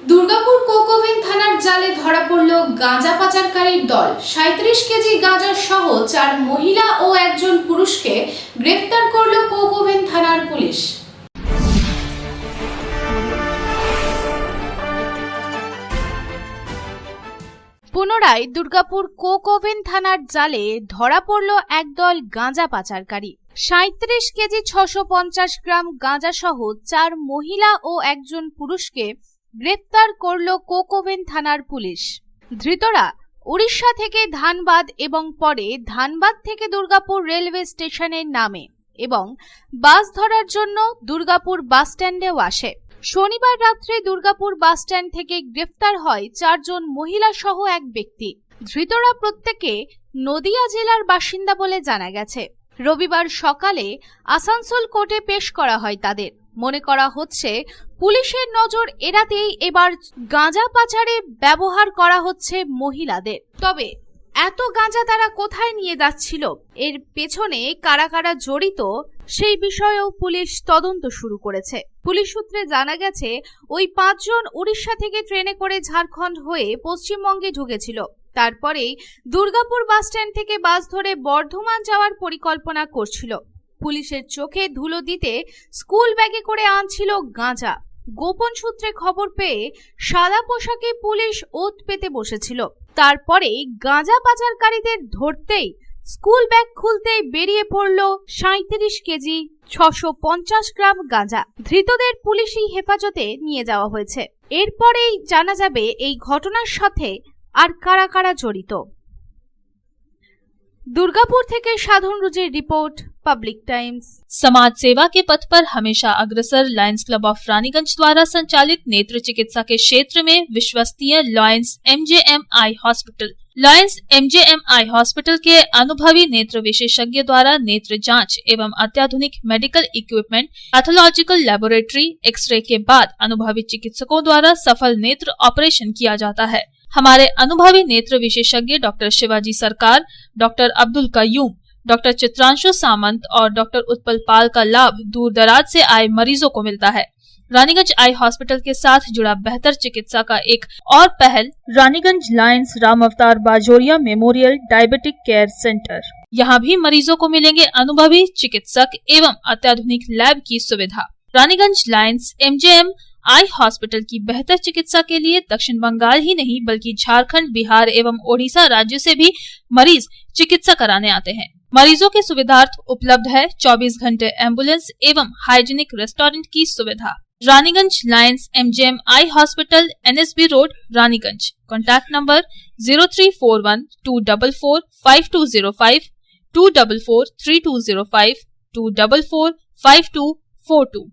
Durgapur Coke Oven থানার জালে ধরা পড়ল গাঁজা পাচারকারীর দল। 37 কেজি গাঁজা সহ 4 মহিলা ও একজন পুরুষকে গ্রেফতার করল কোকোভেন থানার পুলিশ। পুনরায় দুর্গাপুর কোকোভেন থানার জালে ধরা পড়ল একদল গাঁজা পাচারকারী। 37 কেজি 650 গ্রাম গাঁজা সহ 4 মহিলা ও একজন পুরুষকে গ্রেফতার করল কোকোভেন থানার পুলিশ। ধৃতরা উড়িষ্যা থেকে ধানবাদ এবং পরে ধানবাদ থেকে দুর্গাপুর রেলওয়ে স্টেশনের নামে এবং বাস ধরার জন্য দুর্গাপুর বাস স্ট্যান্ডেও আসে। শনিবার রাত্রে দুর্গাপুর বাস স্ট্যান্ড থেকে গ্রেফতার হয় 4 জন মহিলা সহ এক ব্যক্তি। ধৃতরা প্রত্যেকে নদিয়া জেলার বাসিন্দা বলে জানা গেছে। রবিবার সকালে আসানসোল কোর্টে পেশ করা হয় তাদের। মনে করা হচ্ছে পুলিশের নজর এড়াতেই এবার গাঁজা পাচারে ব্যবহার করা হচ্ছে মহিলাদের। তবে এত গাঁজা তারা কোথায় নিয়ে যাচ্ছিল, এর পেছনে কারা কারা জড়িত সেই বিষয়েও পুলিশ তদন্ত শুরু করেছে। পুলিশ সূত্রে জানা গেছে ওই 5 জন উড়িষ্যা থেকে ট্রেনে করে ঝাড়খণ্ড হয়ে পশ্চিমবঙ্গে ঢুকেছিল। তারপরেই দুর্গাপুর বাস স্ট্যান্ড থেকে বাস ধরে বর্ধমান যাওয়ার পরিকল্পনা করছিল। পুলিশের চোখে ধুলো দিতে স্কুল ব্যাগে করে আনছিল গাঁজা। গোপন সূত্রে খবর পেয়ে সাদা পোশাকে পুলিশ ওত পেতে বসেছিল। তারপরেই গাঁজা পাচারকারীদের ধরতেই স্কুল ব্যাগ খুলতেই বেরিয়ে পড়ল 37 কেজি 650 গ্রাম গাঁজা। ধৃতদের পুলিশি হেফাজতে নিয়ে যাওয়া হয়েছে। এরপরেই জানা যাবে এই ঘটনার সাথে আর কারা কারা জড়িত। दुर्गापुर থেকে সাধন রুজির রিपोर्ट, पब्लिक टाइम्स। समाज सेवा के पथ पर हमेशा अग्रसर लायंस क्लब ऑफ रानीगंज द्वारा संचालित नेत्र चिकित्सा के क्षेत्र में विश्वसनीय Lions MJM eye hospital. Lions MJM eye hospital के अनुभवी नेत्र विशेषज्ञ द्वारा नेत्र जांच एवं अत्याधुनिक medical equipment, pathological laboratory, x ray के बाद अनुभवी चिकित्सकों द्वारा सफल नेत्र ऑपरेशन किया जाता है। हमारे अनुभवी नेत्र विशेषज्ञ डॉक्टर शिवाजी सरकार, डॉक्टर अब्दुल कयूम, डॉक्टर चित्रांशु सामंत और डॉक्टर उत्पल पाल का लाभ दूर दराज से आए मरीजों को मिलता है। रानीगंज आई हॉस्पिटल के साथ जुड़ा बेहतर चिकित्सा का एक और पहल रानीगंज लायंस राम अवतार Bajoria memorial diabetic care centre. यहाँ भी मरीजों को मिलेंगे अनुभवी चिकित्सक एवं अत्याधुनिक लैब की सुविधा। Raniganj Lions MJM eye hospital की बेहतर चिकित्सा के लिए दक्षिण बंगाल ही नहीं बल्कि झारखंड, बिहार एवं ओडिशा राज्य से भी मरीज चिकित्सा कराने आते हैं। मरीजों के सुविधार्थ उपलब्ध है 24 घंटे एम्बुलेंस एवं हाइजीनिक रेस्टोरेंट की सुविधा। Raniganj Lions MJM eye hospital, NSB road, Raniganj. Contact number 0341244520, 2443205, 2445242।